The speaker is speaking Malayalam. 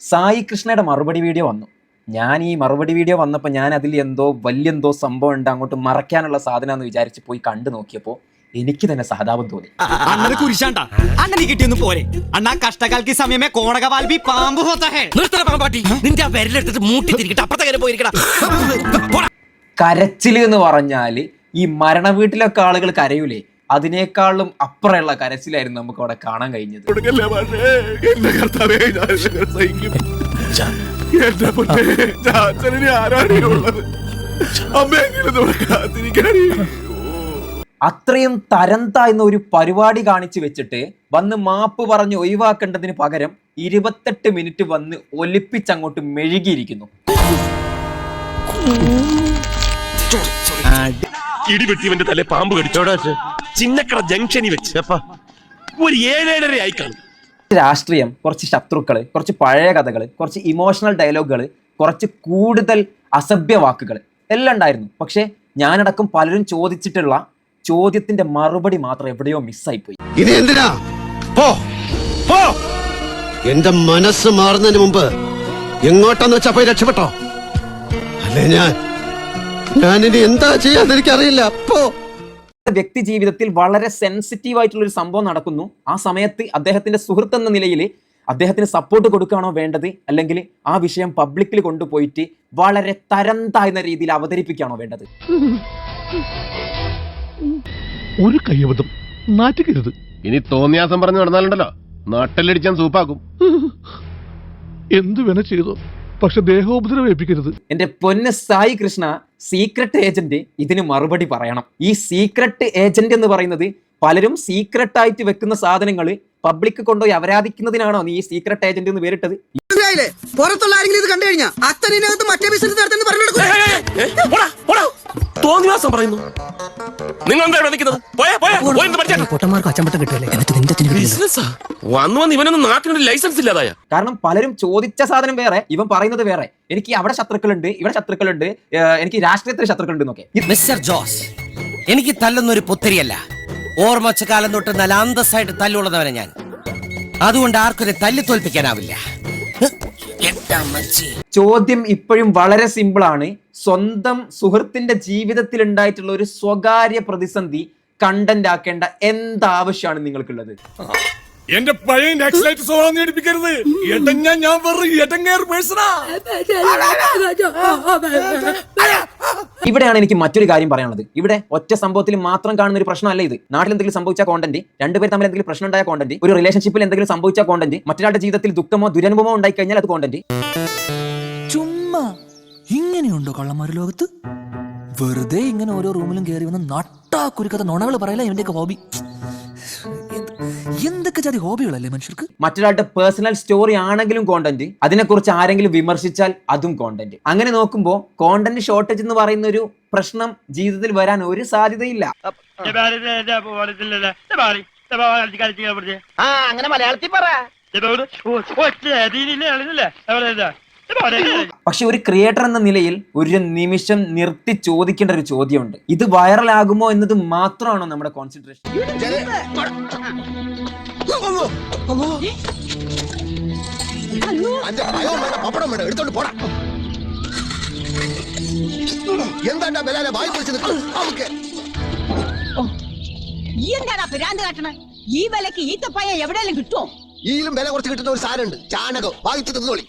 സായി കൃഷ്ണയുടെ മറുപടി വീഡിയോ വന്നു. ഞാൻ ഈ മറുപടി വീഡിയോ വന്നപ്പോൾ ഞാൻ അതിൽ വലിയെന്തോ സംഭവം ഉണ്ട്, അങ്ങോട്ട് മറയ്ക്കാനുള്ള സാധനം എന്ന് വിചാരിച്ച് പോയി കണ്ടു നോക്കിയപ്പോൾ എനിക്ക് തന്നെ സഹതാപം തോന്നി. കഷ്ടകാലക്ക് സമയമേ കോണകവാൽബി പാമ്പ് കരച്ചില് എന്ന് പറഞ്ഞാല് ഈ മരണ വീട്ടിലൊക്കെ ആളുകൾ കരയൂലേ, അതിനേക്കാളും അപ്പുറമുള്ള കരച്ചിലായിരുന്നു നമുക്ക് അവിടെ കാണാൻ കഴിഞ്ഞത്. അത്രയും തരം താഴ്ന്ന ഒരു പരിപാടി കാണിച്ചു വെച്ചിട്ട് വന്ന് മാപ്പ് പറഞ്ഞ് ഒഴിവാക്കേണ്ടതിന് പകരം 28 മിനിറ്റ് വന്ന് ഒലിപ്പിച്ചങ്ങോട്ട് മെഴുകിയിരിക്കുന്നു. ഇടിവെട്ടിവന്റെ തലേ പാമ്പ് കടിച്ചോടാ ചിന്നക്കട ജംഗ്ഷനിൽ വെച്ച് ഒരു 7-7:30 ആയി കാണും. രാഷ്ട്രീയം, കുറച്ച് ശത്രുക്കള്, കുറച്ച് പഴയ കഥകൾ, കുറച്ച് ഇമോഷണൽ ഡയലോഗുകൾ, കുറച്ച് കൂടുതൽ അസഭ്യ വാക്കുകൾ എല്ലാം ഉണ്ടായിരുന്നു. പക്ഷെ ഞാനടക്കം പലരും ചോദിച്ചിട്ടുള്ള ചോദ്യത്തിന്റെ മറുപടി മാത്രം എവിടെയോ മിസ്സായിപ്പോയി. ഇനി എന്തിനാ എന്റെ മനസ്സ് മാറുന്നതിന് മുമ്പ് എങ്ങോട്ടാന്ന് വെച്ചാ പോയി രക്ഷപ്പെട്ടോ, അല്ലേ ഞാനിനി എന്താ ചെയ്യാന്ന് എനിക്കറിയില്ല. വ്യക്തി ജീവിതത്തിൽ വളരെ സെൻസിറ്റീവ് ആയിട്ടുള്ള ഒരു സംഭവം നടക്കുന്നു. ആ സമയത്ത് അദ്ദേഹത്തിന്റെ സുഹൃത്ത് എന്ന നിലയിൽ അദ്ദേഹത്തിന് സപ്പോർട്ട് കൊടുക്കുകയാണോ വേണ്ടത്, അല്ലെങ്കിൽ ആ വിഷയം പബ്ലിക്കിൽ കൊണ്ടുപോയിട്ട് വളരെ തരം താഴ്ന്ന രീതിയിൽ അവതരിപ്പിക്കുകയാണോ വേണ്ടത്? ഒരു കയ്യബദ്ധം നാറ്റുകരുത്. ഇനി തോന്നിയാസം പറഞ്ഞു നടന്നാലുണ്ടല്ലോ നാട്ടിലടിച്ചാൻ സൂപ്പാക്കും. എന്തു വേണ ചെയ്തോ, പക്ഷെ ദേഹോപദ്രവം ഏൽപ്പിക്കരുത്. എന്റെ പൊന്ന് സായി കൃഷ്ണ, സീക്രട്ട് ഏജന്റ് ഇതിന് മറുപടി പറയണം. ഈ സീക്രട്ട് ഏജന്റ് എന്ന് പറയുന്നത് പലരും സീക്രട്ട് ആയിട്ട് വെക്കുന്ന സാധനങ്ങൾ പബ്ലിക് കൊണ്ടുപോയി അവരാധിക്കുന്നതിനാണോ നീ ഈ സീക്രട്ട് ഏജന്റ് എന്ന് പേരിട്ടത്? പുറത്തുള്ള ആരെങ്കിലും ഇത് കണ്ടു കഴിഞ്ഞാൽ അത്തനകത്ത് മറ്റേ ബിസിനസ് നടത്തുന്ന തോന്നിയാസം പറയുന്നു. നിങ്ങൾ വന്നു ഇവനൊന്നും നാട്ടിനൊരു ലൈസൻസ് ഇല്ലാതായ. കാരണം പലരും ചോദിച്ച സാധനം വേറെ, ഇവൻ പറയുന്നത് വേറെ. എനിക്ക് അവിടെ ശത്രുക്കളുണ്ട്, ഇവിടെ ശത്രുക്കളുണ്ട്, എനിക്ക് രാഷ്ട്രീയത്തിൽ ശത്രുക്കളുണ്ട് എന്നൊക്കെ. മിസ്റ്റർ ജോസ്, എനിക്ക് തല്ലുന്നൊരു പുത്തരിയല്ല. ഓർമ്മച്ച കാലം തൊട്ട് നല്ല അന്തസ്സായിട്ട് തല്ലുള്ളതവനെ ഞാൻ. അതുകൊണ്ട് ആർക്കും തല്ലി തോൽപ്പിക്കാനാവില്ല. ചോദ്യം ഇപ്പോഴും വളരെ സിമ്പിൾ ആണ്. സ്വന്തം സുഹൃത്തിന്റെ ജീവിതത്തിൽ ഉണ്ടായിട്ടുള്ള ഒരു സ്വകാര്യ പ്രതിസന്ധി കണ്ടന്റ് ആക്കേണ്ട എന്താവശ്യമാണ് നിങ്ങൾക്കുള്ളത്? എന്റെ പഴയ നെക്സ്റ്റ് സ്വഭാവം നേടിപ്പിക്കരുത്. ഞാൻ വെറും എടങ്ങേറ് പേഴ്സണാ. ഇവിടെയാണ് എനിക്ക് മറ്റൊരു കാര്യം പറയാനുള്ളത്. ഇവിടെ ഒറ്റ സംഭവത്തിൽ മാത്രം കാണുന്ന ഒരു പ്രശ്നമല്ല ഇത്. നാട്ടിൽ എന്തെങ്കിലും സംഭവിച്ച കോണ്ടന്റ്, രണ്ടുപേർ തമ്മിൽ എന്തെങ്കിലും പ്രശ്നം ഉണ്ടായ കോണ്ടന്റ്, ഒരു റിലേഷൻഷിപ്പിൽ എന്തെങ്കിലും സംഭവിച്ച കോണ്ടന്റ്, മറ്റൊരാളുടെ ജീവിതത്തിൽ ദുഃഖമോ ദുരനുഭവമോ ഉണ്ടായി കഴിഞ്ഞാൽ അത് കോണ്ടന്റ്. ചുമ്മാ ഇങ്ങനെയുണ്ടോ കള്ളന്മാര് ലോകത്ത്? വെറുതെ ഇങ്ങനെ ഓരോ റൂമിലും കയറി വന്ന് നട്ടാ കുരുക്കഥ നുണകൾ പറയല ഇവന്റെയൊക്കെ ഹോബി. എന്തൊക്കെ ജാതി ഹോബികളല്ലേ മനുഷ്യർക്ക്? മറ്റൊരാളുടെ പേഴ്സണൽ സ്റ്റോറി ആണെങ്കിലും കോണ്ടന്റ്, അതിനെക്കുറിച്ച് ആരെങ്കിലും വിമർശിച്ചാൽ അതും കോണ്ടന്റ്. അങ്ങനെ നോക്കുമ്പോൾ കോണ്ടന്റ് ഷോർട്ടേജ് എന്ന് പറയുന്ന ഒരു പ്രശ്നം ജീവിതത്തിൽ വരാൻ ഒരു സാധ്യതയില്ല. അങ്ങനെ മലയാളത്തിൽ പറ. പക്ഷെ ഒരു ക്രിയേറ്റർ എന്ന നിലയിൽ ഒരു നിമിഷം നിർത്തി ചോദിക്കേണ്ട ഒരു ചോദ്യമുണ്ട്. ഇത് വൈറലാകുമോ എന്നത് മാത്രമാണോ നമ്മുടെ കോൺസെൻട്രേഷൻ? ഈ വിലക്ക് ഈത്തപ്പഴം എവിടെയെങ്കിലും കിട്ടുമോ? ഈയിലും വില കുറച്ച് കിട്ടുന്ന ഒരു സാധനം ഉണ്ട്, ചാണകം. വാങ്ങിച്ചു തിന്നോളി.